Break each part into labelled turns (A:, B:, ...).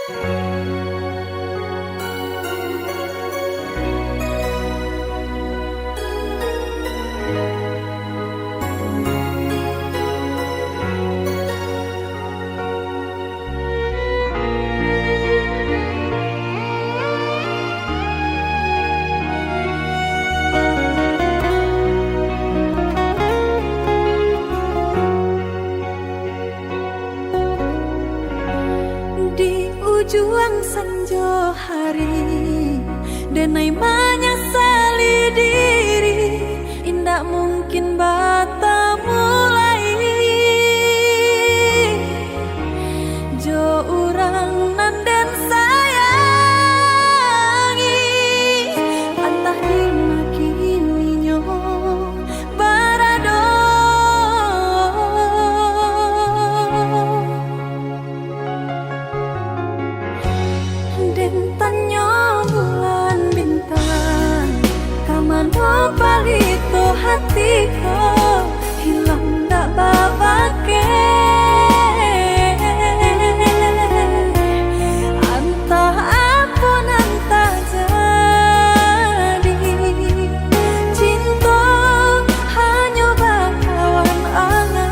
A: Di ujung senja hari, denai menyesali diri, indak mungkin bata mulai. Jo urang nan den sayangi, antah dimakininya barado. Den tanya bulan bintang, kamano palito hatiku, hilang dak babake. Antah aku nan tak jadi, cinta hanya bakawan angan.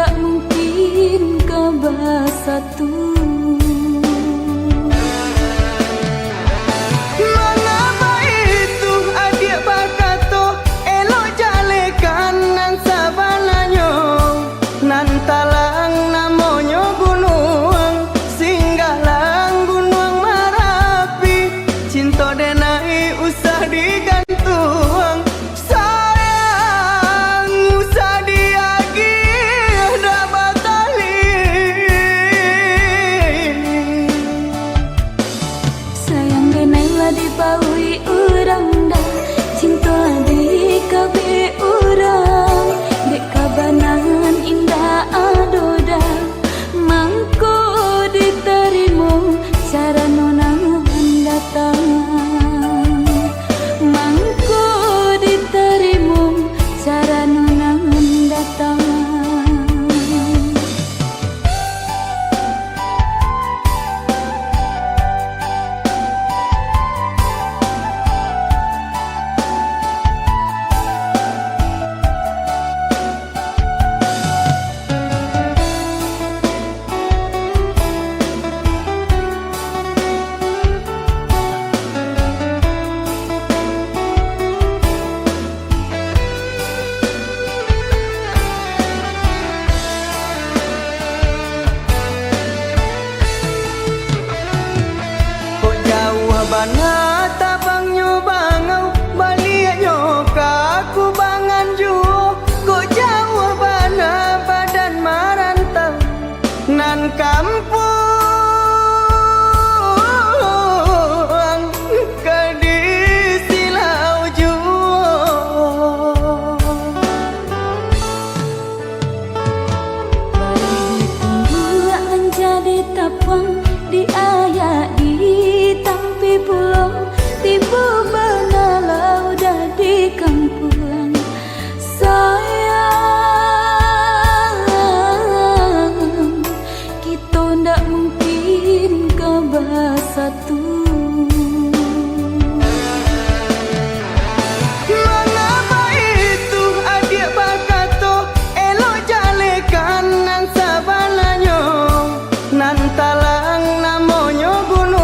A: ndak mungkin ke bersatu.
B: Mengapa itu adik bakato elok jalekan nan sabananyo nan talang namonyo gunung singgalang gunung Marapi cinta denai usah digantung sayang usah diagi dah batali
A: Sayang denai lah dibaui urang dah cinta lah dikabe urang dek kabanan indah adoda mangko diterima cara nonangan datang mangko diterima cara nonangan datang.
B: Bana tabang nyo bangau balik nyo kaku bangan juo kok jauh bana badan marantau nan kampung ke di silau juo
A: Bari ditunggu menjadi tapang di ayat di tampi pulau tiba benalau dah di kampung sayang kita ndak mungkin ke bersatu.
B: Mengapa itu adik bakato elok jalekan nan sabananyo nan talang namonyo gunung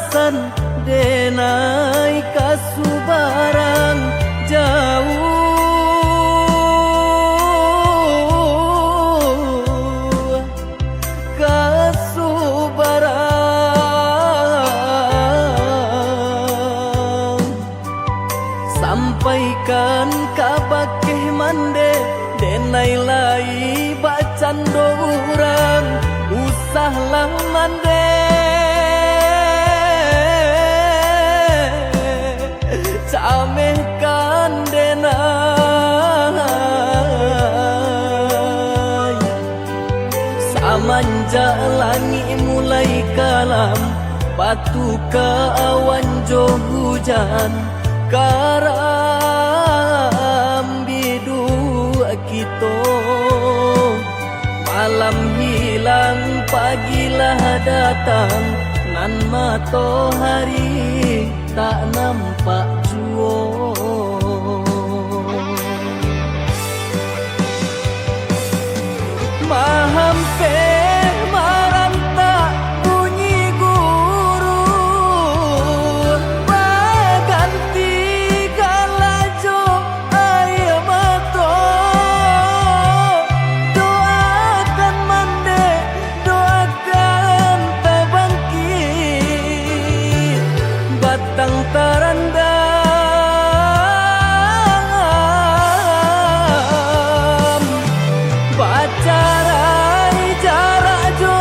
B: pasan denai kasubaran jauh kasubaran sampaikan kabakeh mande denai lai bacan dorang usahlah mande camehkan denai samanja langit mulai kalam batu ke awan jo hujan karam bidu kita malam hilang pagilah datang nan matahari tak nampak jua mahampe maranta bunyi guru baganti kalajo air mata doakan mande doakan tabangkit batang tarandam pacarai jarak jo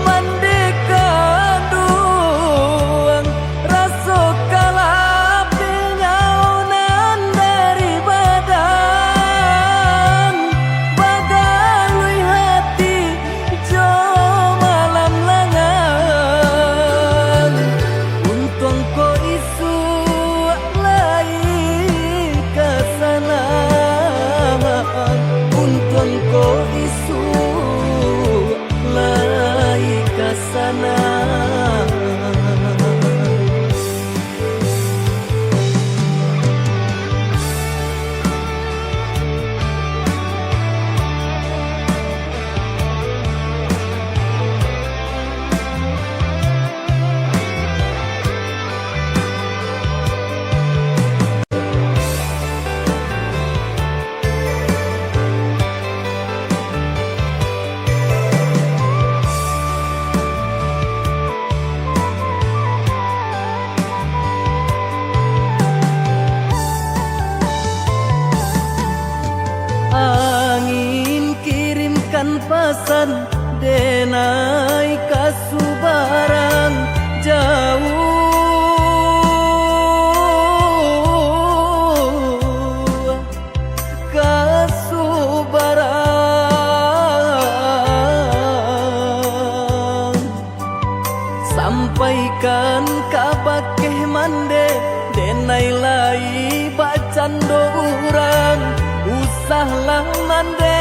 B: mandekan duang raso kalapil nyaunan dari badan bagalui hati jo malam langan untung ko isu lai kesana untung ko isu lai kesana angin kirimkan pesan denai kasubaran jauh kasubaran sampaikan kabakeh mande denai lai bacan dorang usahlah mande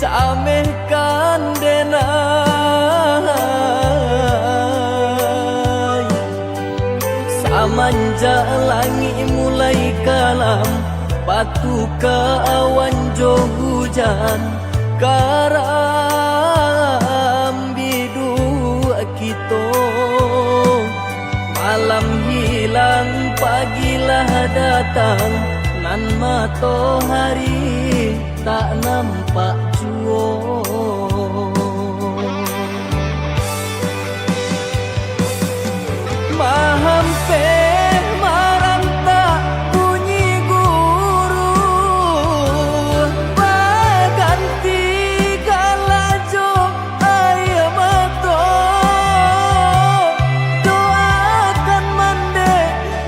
B: camehkan denai samanja langit mulai kalam batu ke awan jo hujan karam bidu kita malam hilang pagilah datang nan matahari tak nampak jua mahampe maranta bunyi guru baganti kalajo air mata doakan mande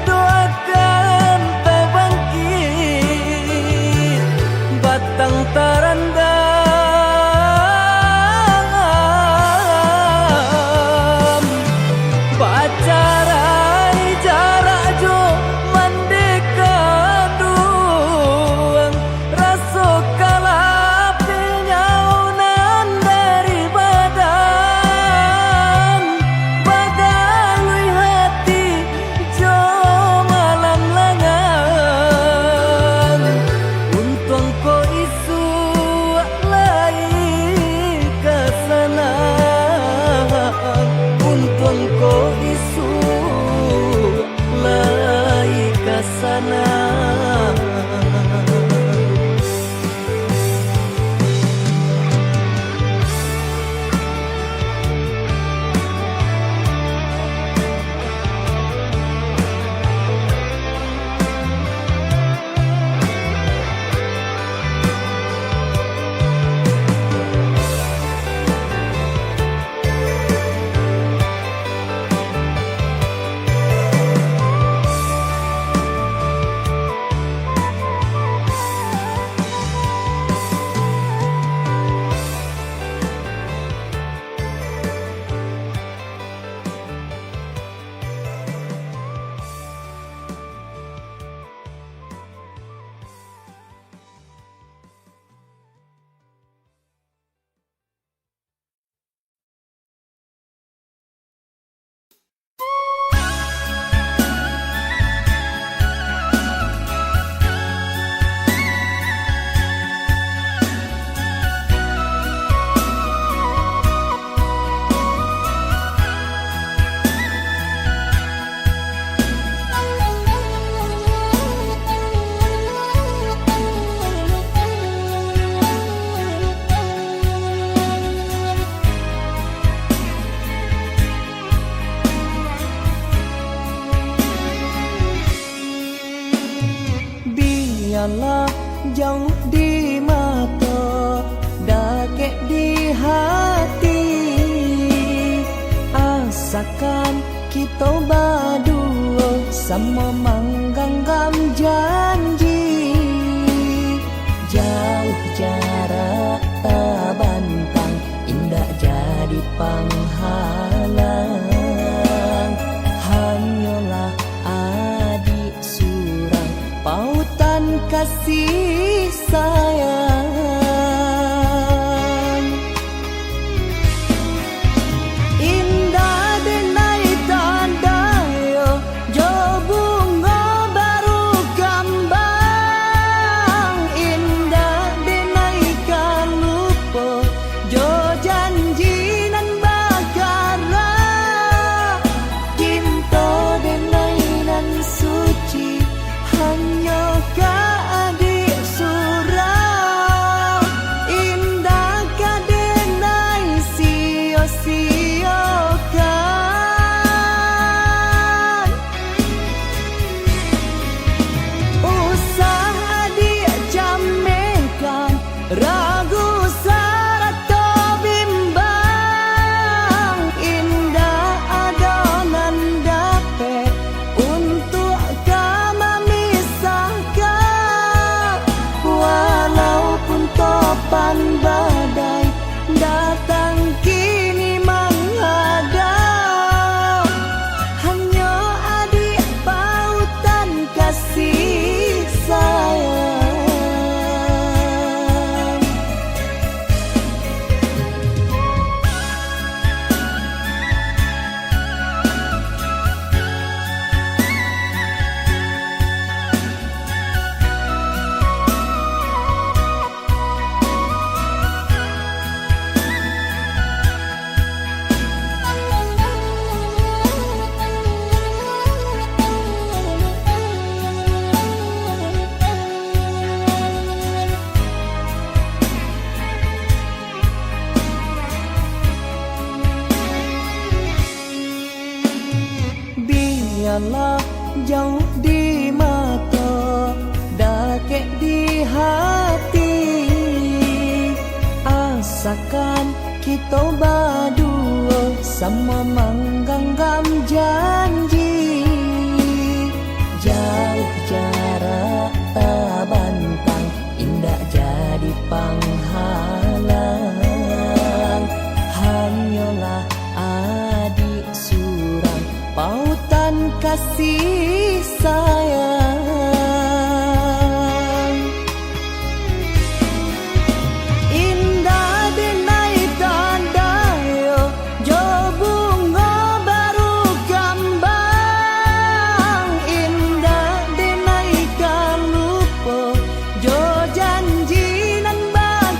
B: doakan tabangkit batang tarandam biarlah jauh di mata, dakek di hati. Asakan kita berdua sama menggenggam janji. Jauh jarak tak bantang, indah jadi penghalang. Hanyalah adik surang, pautan kasih sayang. Indah denai tanda yo, jo bunga baru kembang. Indah denai kan lupa, jo janji nan bagara. Cinta denai nan suci, hanya ka adik surau. Indah ka denai sia-siakan. Usah adik jamekan, ragu sarata bimbang. Indah adonan dapet untuk kami misahkan. Walaupun topan badai datang kini menghadap, hanya adik pautan kasih sayang. Biarlah jauh di mata, dakek di hati. Asakan kita berdua sama menggenggam janji. Jauh jarak tak bantang, indah jadi penghalang. Hanyalah adik surang, pautan kasih sayang. Indah denai tanda yo, jo bunga baru kembang. Indah denai kan lupa, jo janji nan bagara.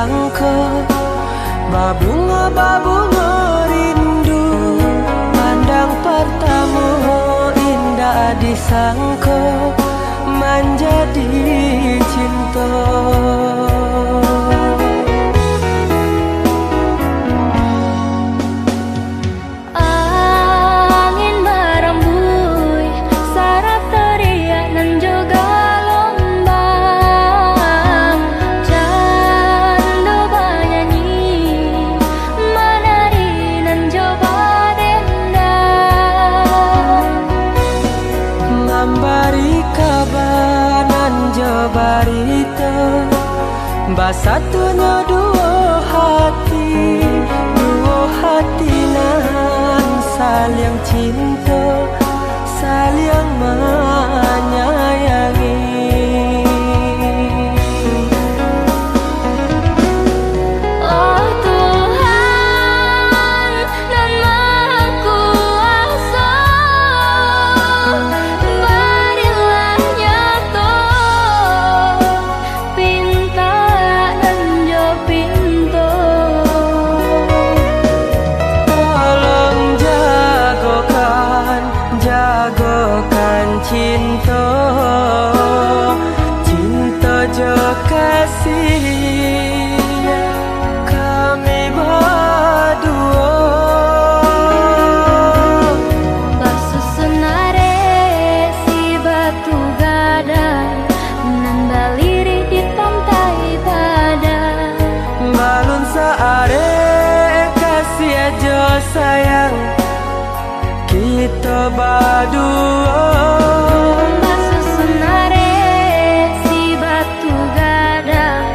B: disangka, babunga rindu. Pandang pertama indah disangka, menjadi cinta. Barita basatunya dua hati nan saling cinta, saling menyayangi.
A: Oh Tuhan dan Maha Kuasa, berilah nyata pinta dan jo pintu.
B: Tolong jagokan cinta, cinta jo kasih kami berdua.
A: Basusunare si batu gadang nan baliri di pantai padang.
B: Balun saare kasih aja sayang kita berdua.
A: Basusunare si batu gadang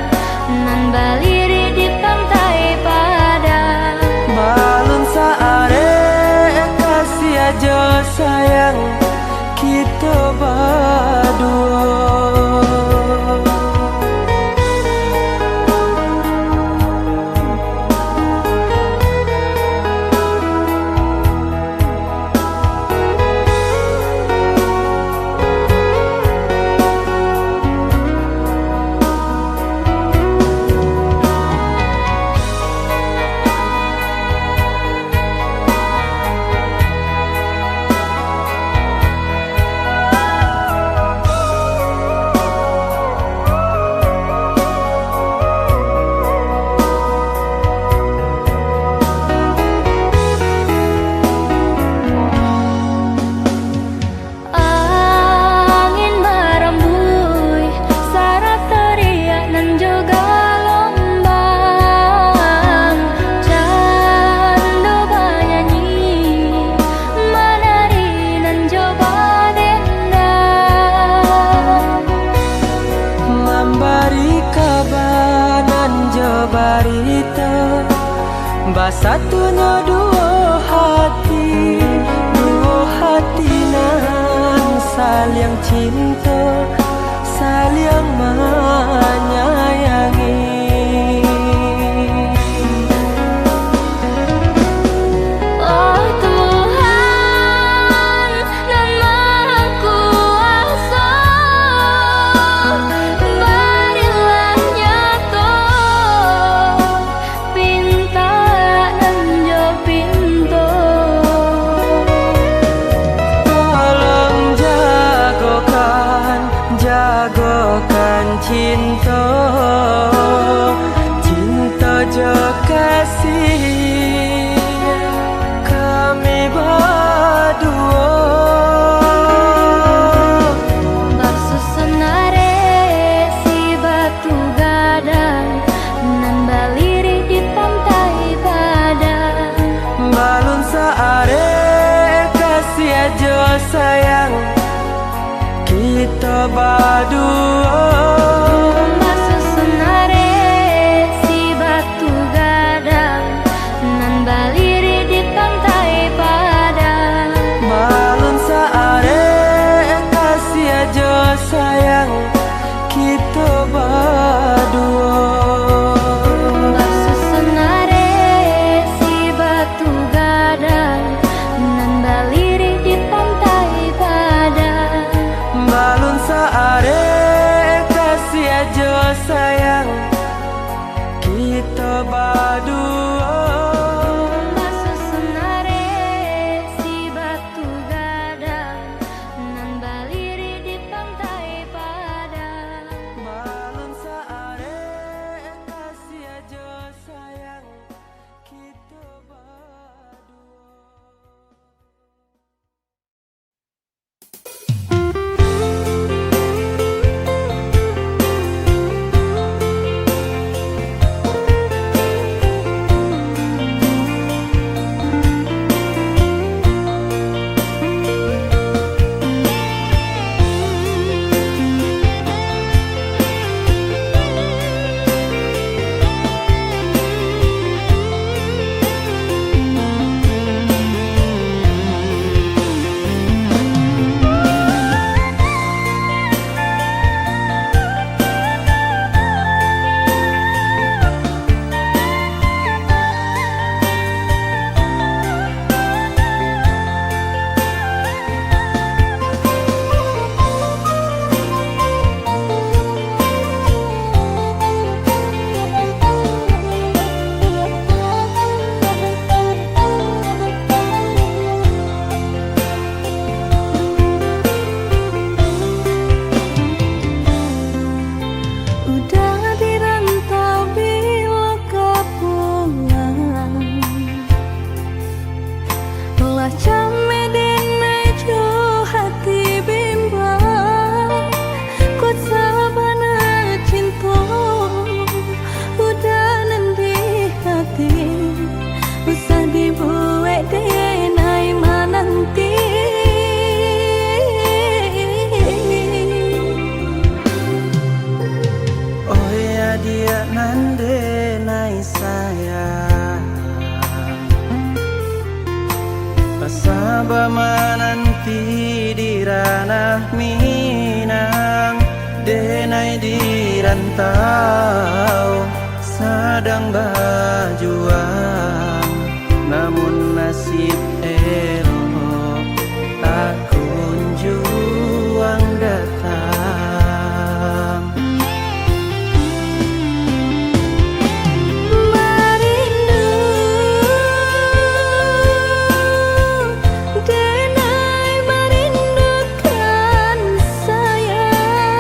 A: nan baliri di pantai padang.
B: Balun saare kasih aja sayang kita berdua. Barita basatunya dua hati nan saling cinta, saling menyayangi.
A: Oh Tuhan dan Maha Kuasa, berilah nyata pinta dan jo pintu.
B: Tolong jagokan cinta, cinta jo kasih kami berdua.
A: Basusunare si batu gadang nan baliri di pantai padang.
B: Balun saare kasih aja sayang kita berdua.
A: Basusunare si batu gadang nan baliri di pantai padang.
B: Balun saare kasih aja sayang kita berdua.
A: Basusunare si batu gadang nan baliri di pantai padang.
B: Balun saare nanti di ranah Minang, denai di rantau sedang berjuang, namun nasib elok tak kunjung datang.
A: Merindu denai merindukan sayang,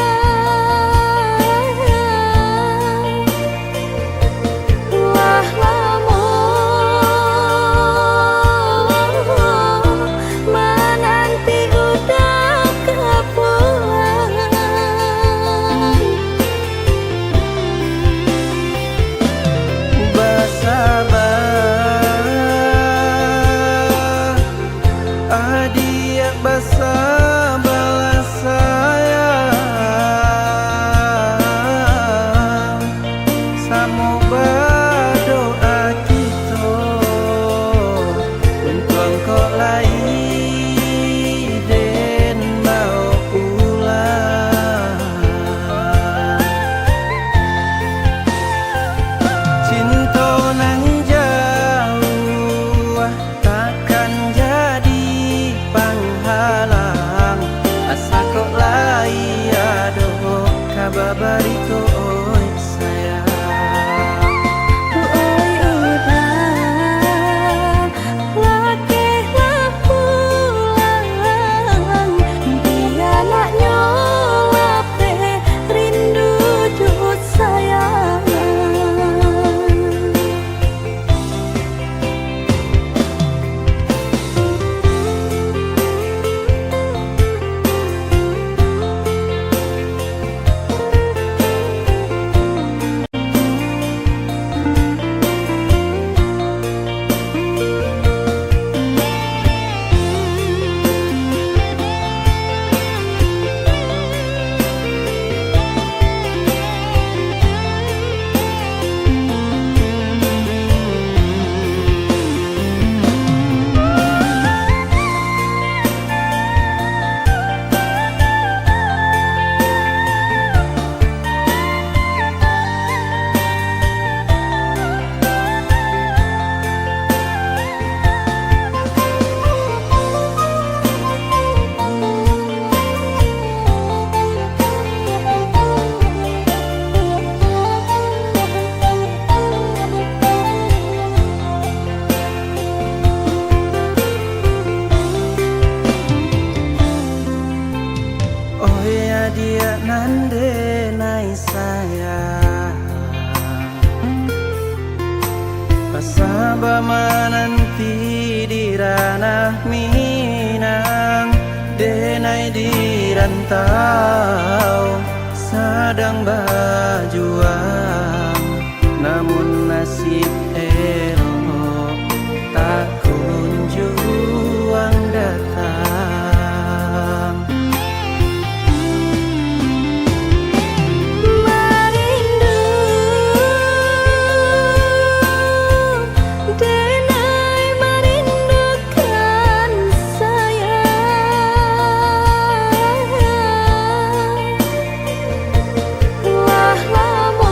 A: wah lamun menanti udah kepulang.
B: Bersabar, adik bersabarlah sayang, samo berdoa kita untuk engkau lagi dan mau pulang. Cinta nan jauh takkan jadi penghalang, asa kok lai aduh kabar barito oi sayang.
A: Oi udah lakehlah pulang, dia nak nyolap teh rindu jut sayang.
B: Oh ya dia nande nai sayang, pasaba menanti di ranah Minang, denai di rantau sedang berjuang, namun nasib elok tak kunjung datang.
A: Merindu denai merindukan sayang, wah lamun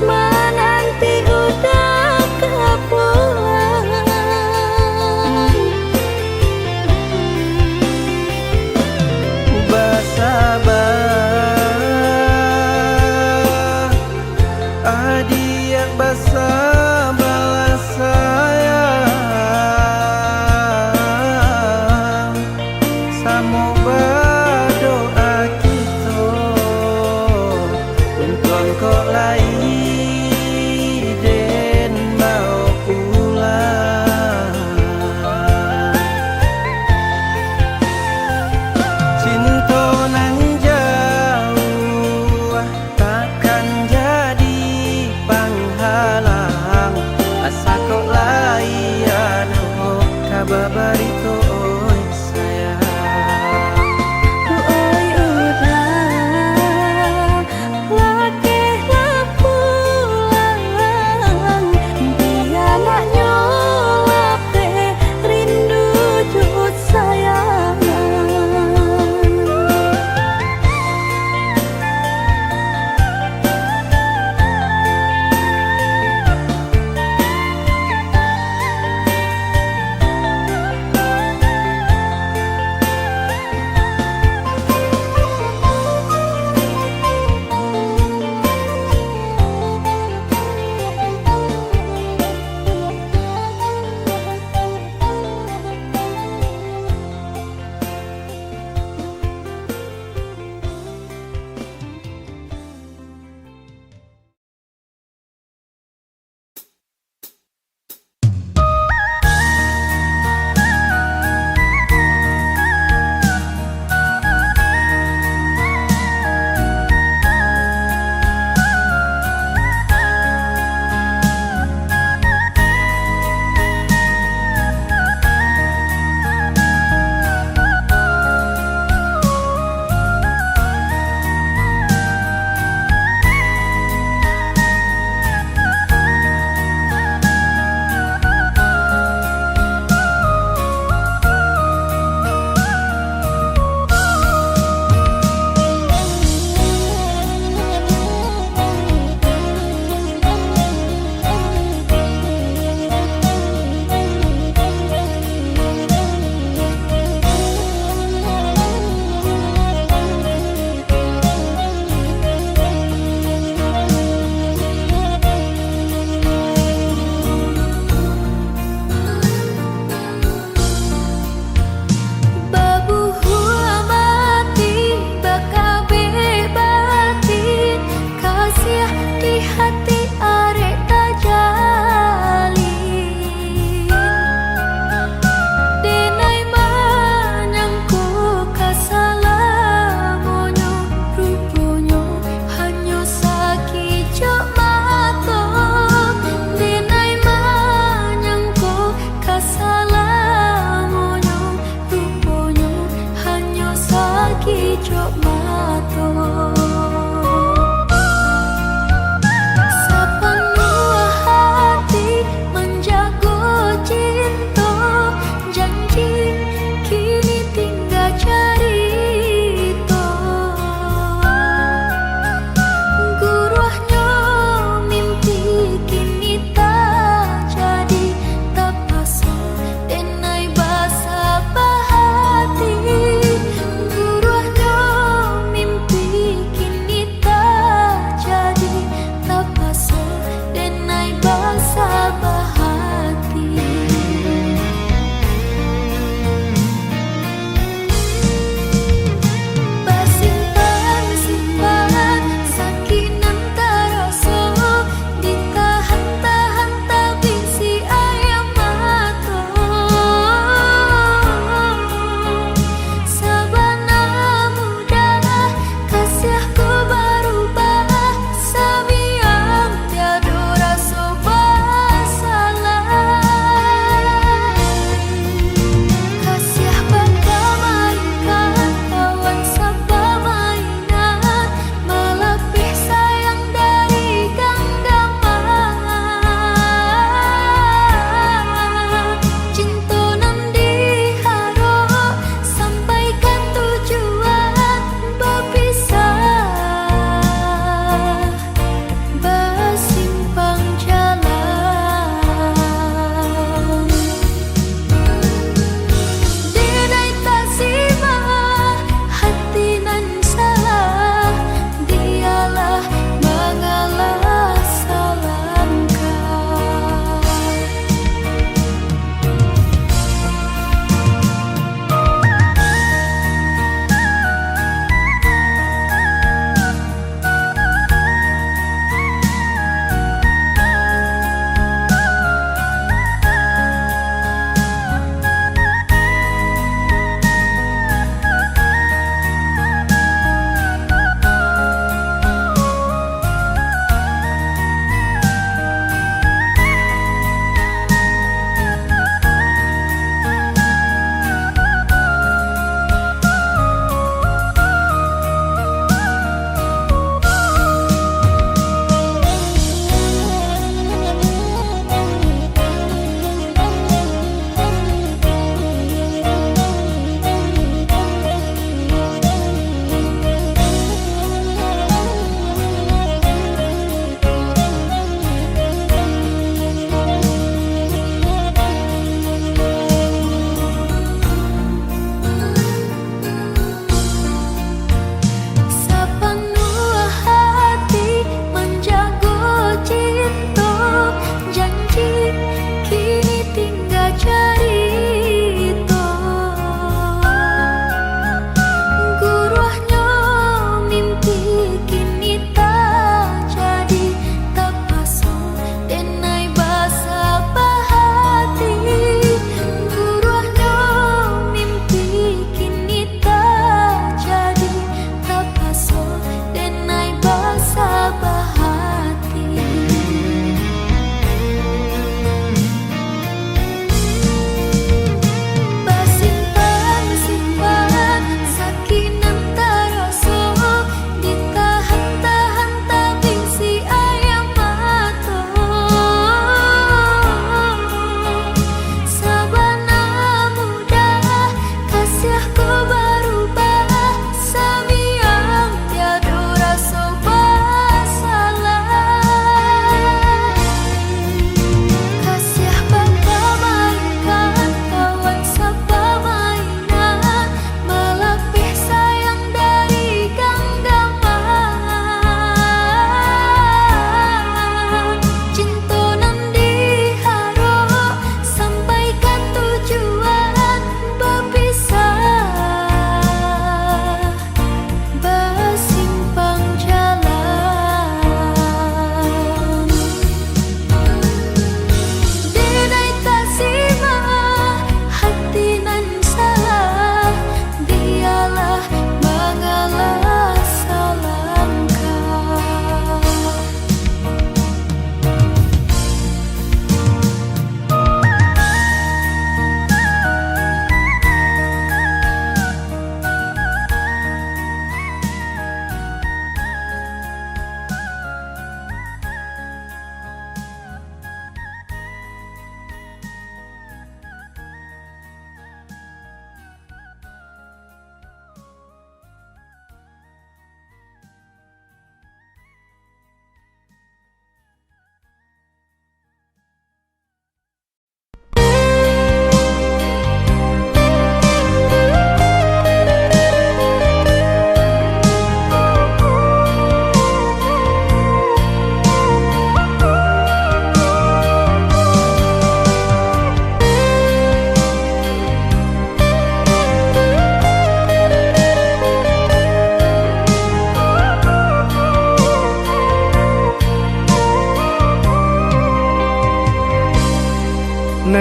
A: menanti udah kepulang.
B: Bersabar, adik bersabarlah sayang, samo berdoa kita untuk engkau lagi dan mau pulang. Cinta nan jauh takkan jadi penghalang, asa kok lai aduh kabar barito oi sayang.
A: Oi udah lakehlah pulang, dia nak nyolap teh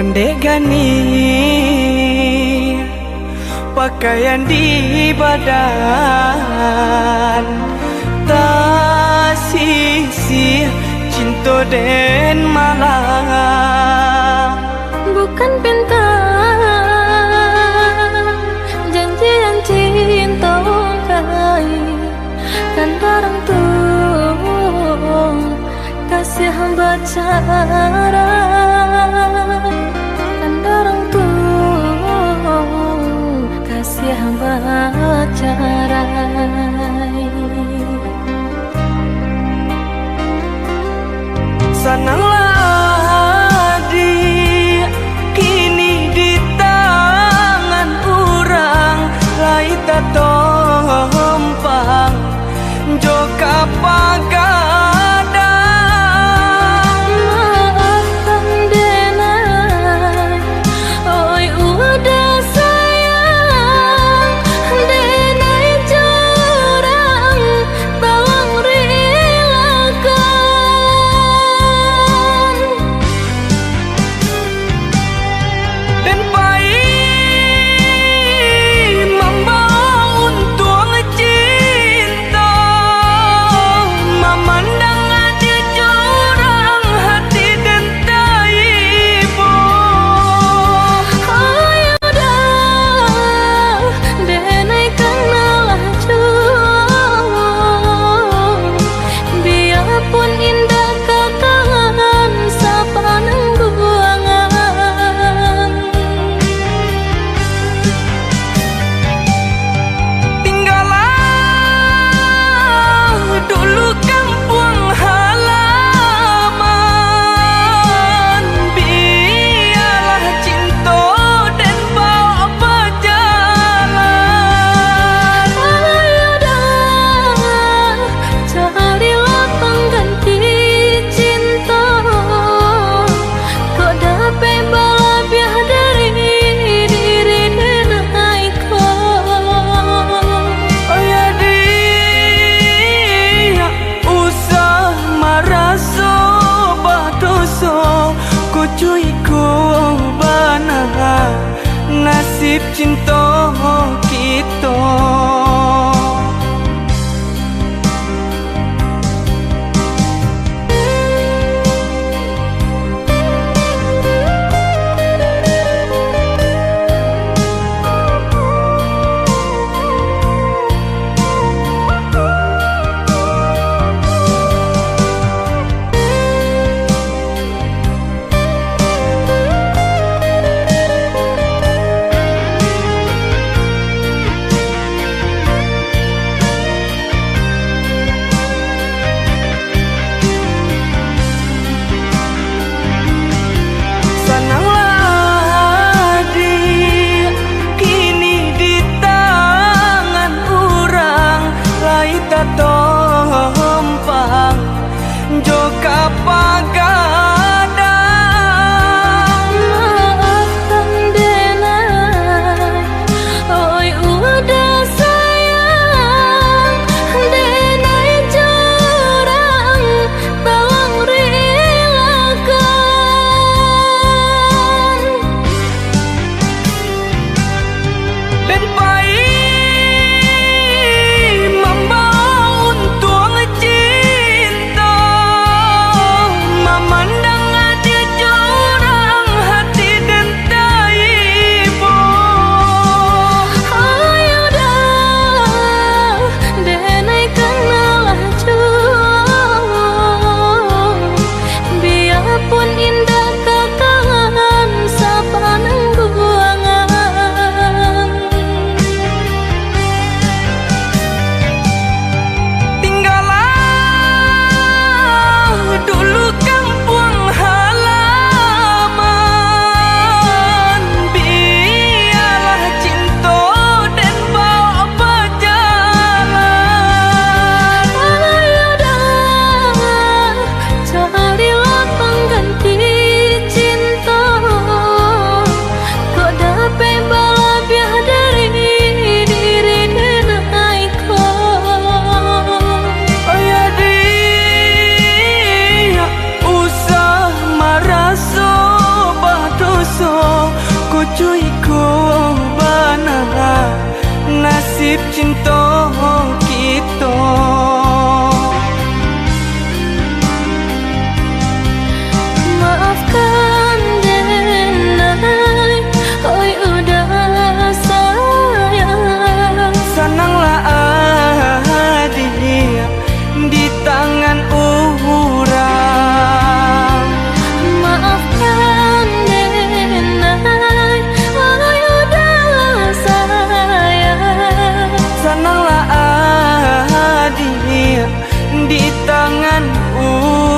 B: Randegani pakaian di badan, tak sisi cinta dan malam.
A: Bukan pinta janji yang cinta kai, kan darang tuh kasih hamba cara, kan darang tuh kasih hamba cara.
B: Sananglah adik, kini di tangan orang lai tak tompang joka pagadang.
A: Maafkan denai, oi udah sayang, denai curang tawang relakan.
B: Dan pahit membawa untung cinta, memandang adil curang hati dan taibo.
A: Oi udah denai kenalah curang, biarpun indah kakangan sapanang buangan.
B: Tinggallah dulu kampung halaman, biarlah cinta dan bawa berjalan.
A: Udah carilah pengganti cinta, kau dapat balabiah dari diri denai kau.
B: Ayah dia usah marah so batoso, ku cuy ku bana nasib cinta kita. iku bana nasib cinta kita.
A: Maafkan denai, oi udah sayang.
B: Senanglah hadir di tangan orang.
A: Maafkan denai, oi udah sayang.
B: Senanglah hadir di tangan orang.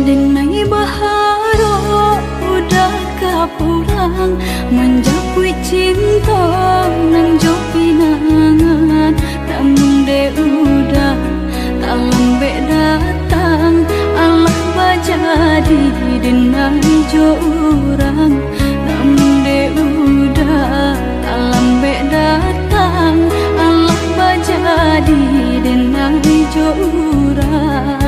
A: Denai baharo udah kapulang, menjapui cinta nang jo pinangan. Namun de udah tak lambe datang, Allah bajadi denai jo urang. Namun de udah tak lambe datang, Allah bajadi denai jo urang.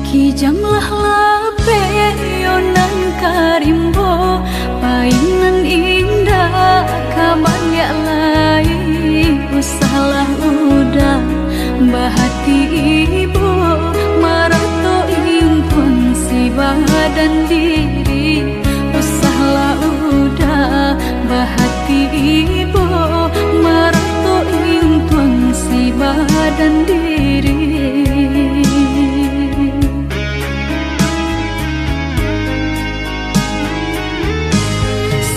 A: Kijamlah lape yonan karimbo, painan indah kabalya lai. Usahlah udah bahati ibu, marato impun si badan diri. Usahlah udah bahati ibu, marato impun si badan diri.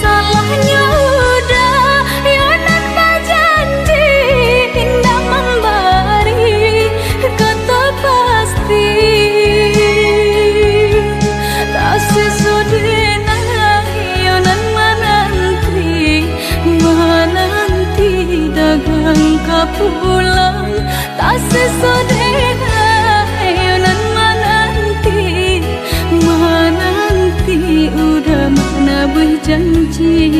A: Salahnya udah yonan bajanji, indah memberi kata pasti. Tak sesudena yonan menanti dagang kapulang. Tak sesudena yonan menanti udah mana berjanji.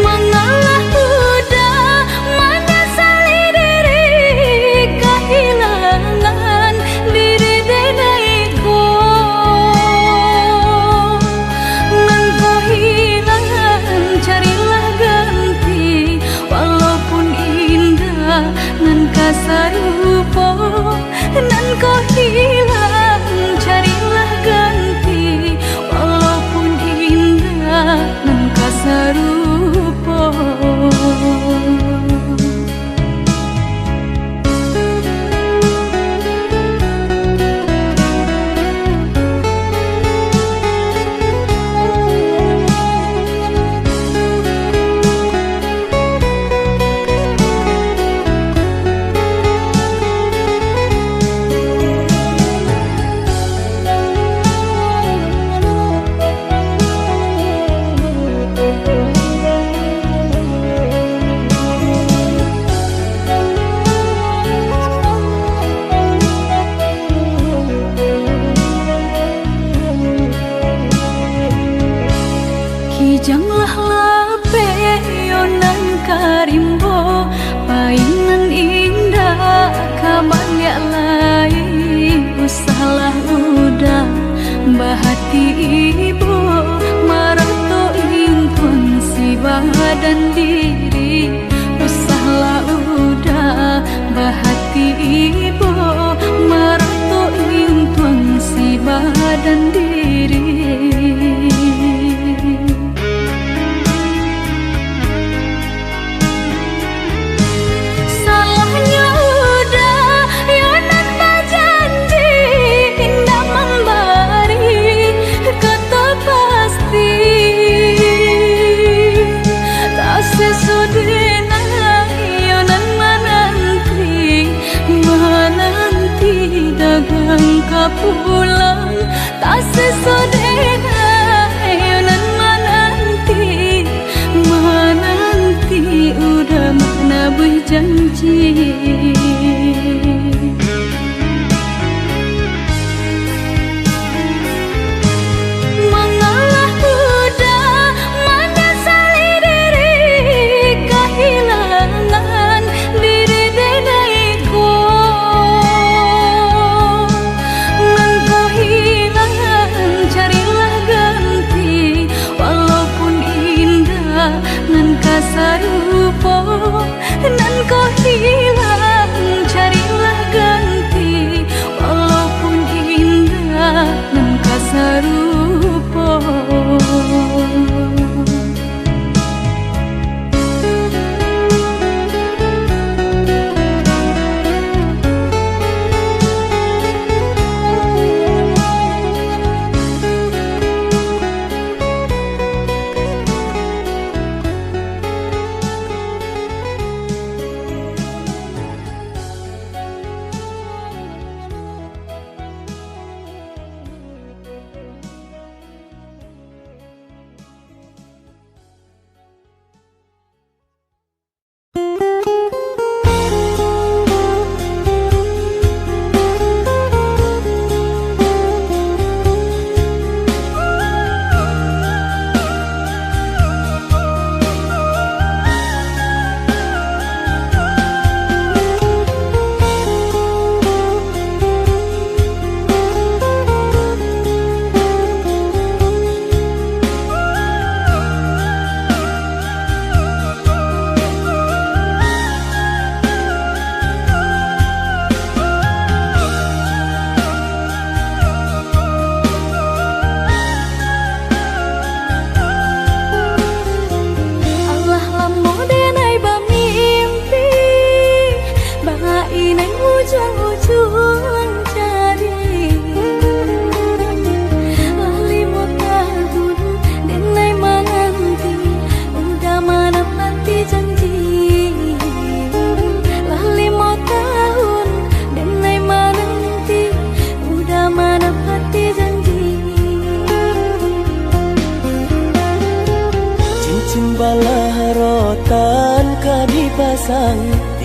A: Mengalah udah menyesali diri, kehilangan diri denaiku. Nan kau hilang carilah ganti, walaupun indah nan kasar rupa. Nan kau hilang carilah ganti, walaupun indah nan kasar rupa. Kijanglah lape yonan karimbo, painan indah kabalya lai. Usahlah udah bahati ibu, marato impun si badan diri. Usahlah udah bahati ibu, marato impun si badan diri. pulang tak sesodena nan menanti udah mana berjanji. Nan kau hilang, carilah ganti. Walaupun indah, nan kasar rupa.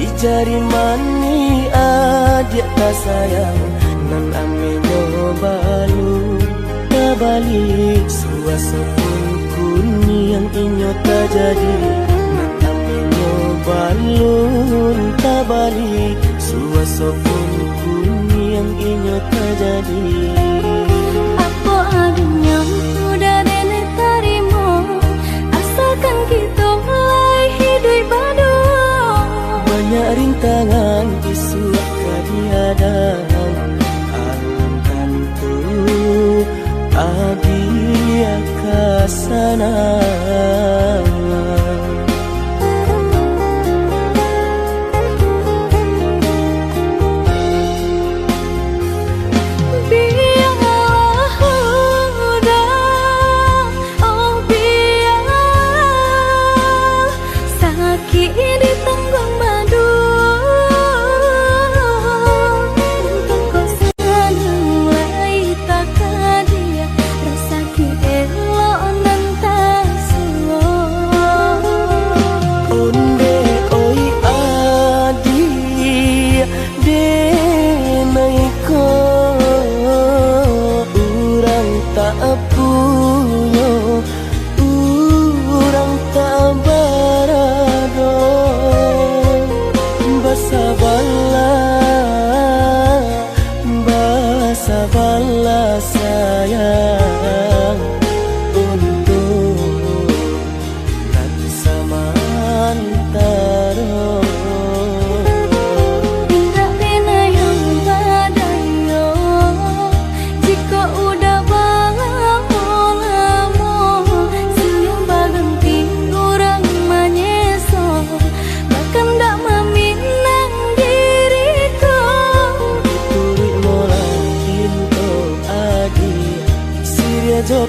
C: Di jari mani adik tak sayang nan amenyo balu tak balik suasopun kuni yang inyo tak jadi nan amenyo balu tak balik suasopun kuni yang inyo tak jadi.
A: Apa adanya udah nenek tarimo asalkan kita mulai hidup baru.
C: Banyak rintangan disuap kadiadang alam tentu adia kasana.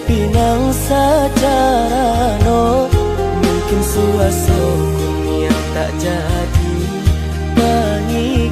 C: Pinang secara no mungkin suaso yang tak jadi bagi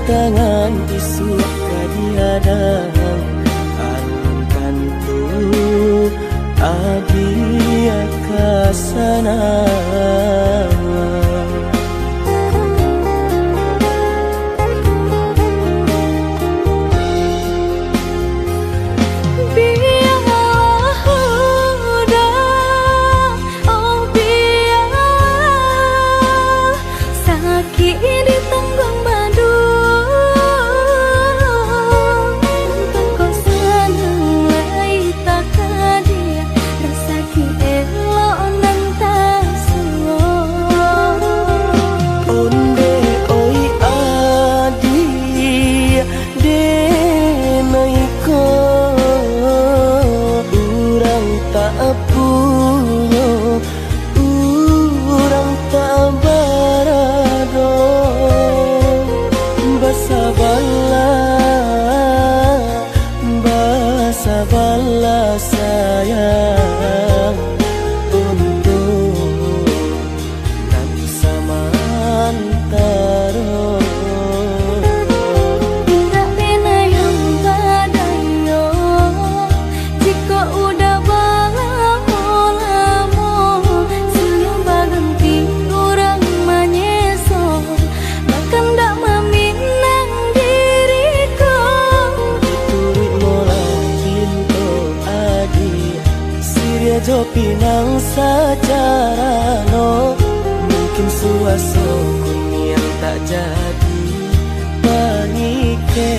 C: rintangan isu kadiadang alangkan tu adia kasana. Sabarlah sayang untuk nanti samantara.
A: Tak pernah yang badayo jika udah lamo senyum berhenti orang menyesal bahkan tak meminang diriku.
C: Ituit mola cinta adia Siria jo pinang secara no mungkin suasana yang tak jadi pangike.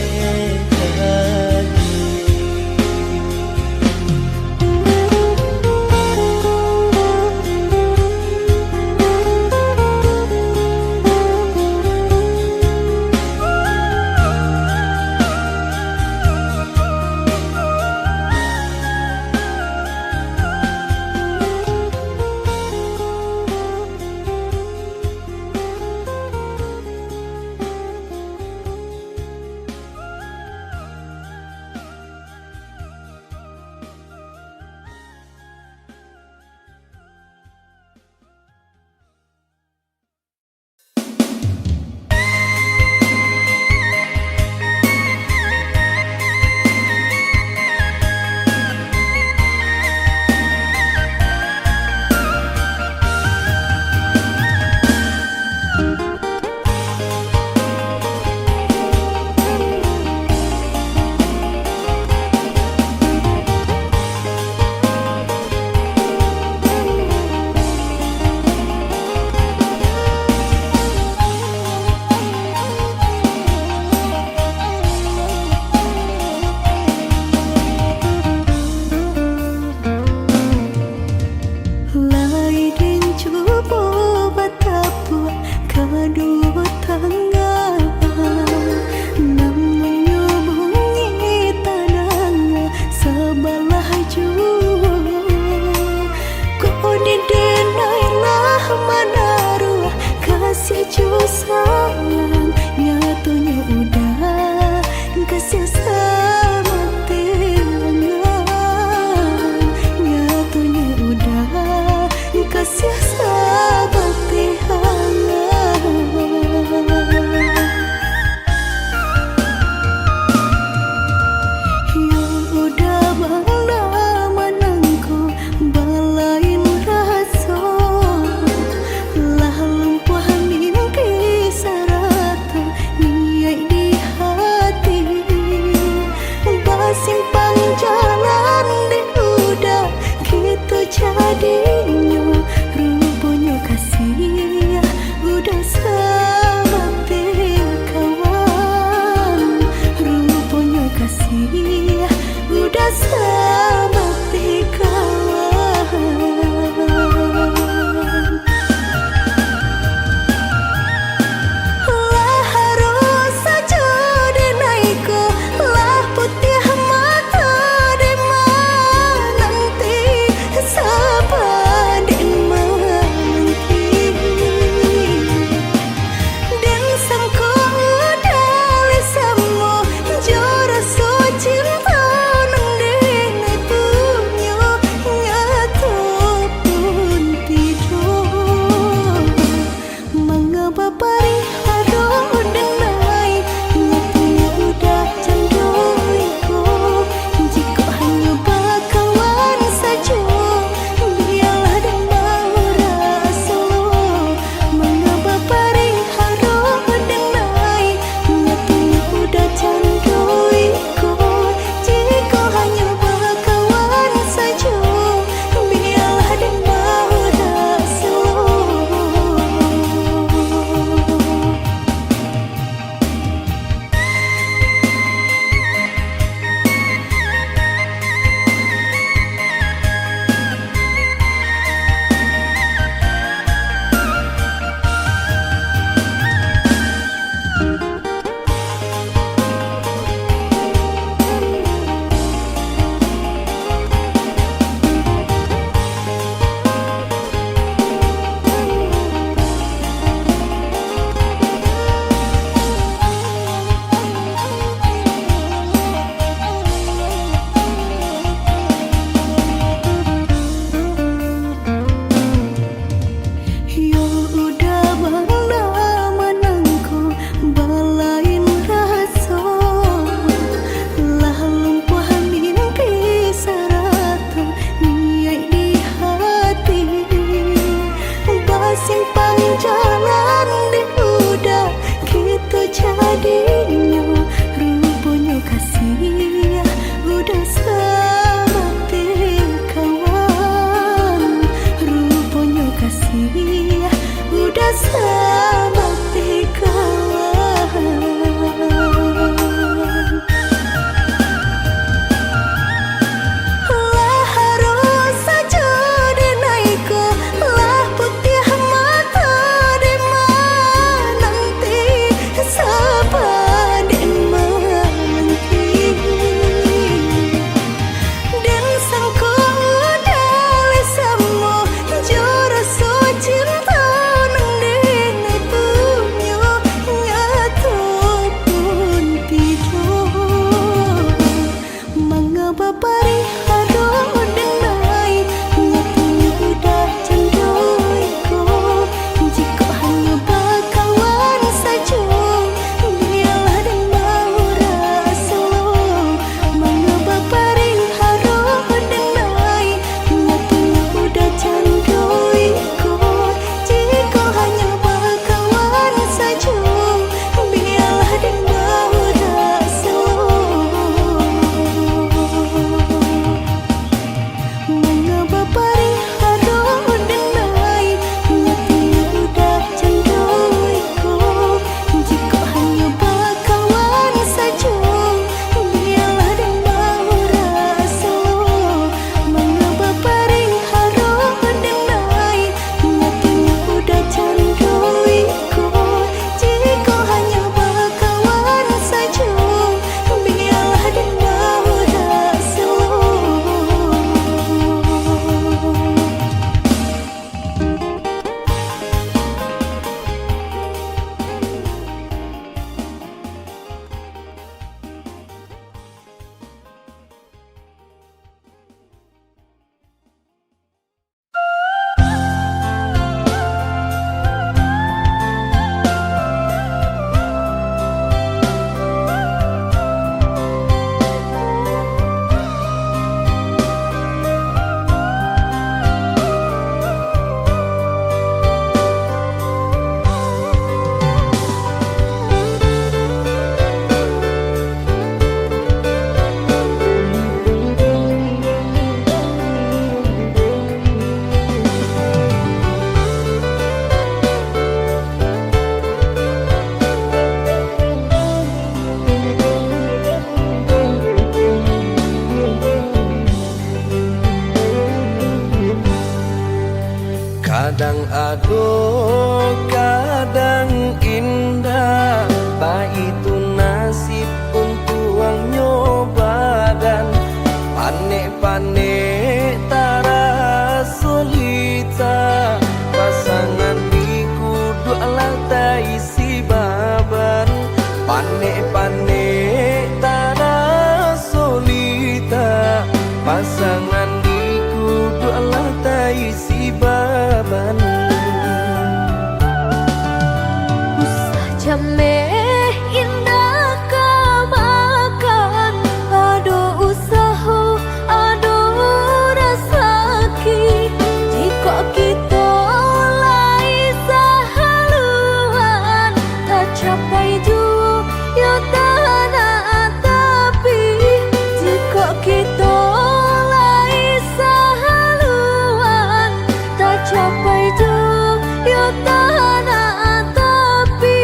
B: Kadang aduh, kadang indah, tak itu nasib untuk ang nyobadan. Panek-panek tara solita, pasangan di kudu alat isi baban. Panek-panek tara solita, pasangan di kudu alat isi baban.
A: Usah jameh indah kamakan, aduh usaha, aduh rasaki. Jika kita lai sahaluan, tak capai juga tanah tapi. Jika kita lai sahaluan, tak capai juga tanah tapi.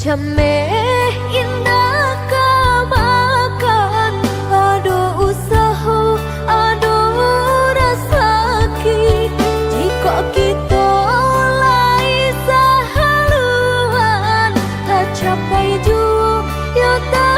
A: Cemeh indah kemakan, aduh usaha, aduh rasaki. Jika kita lai sahaluan, tak capai juga, ya tak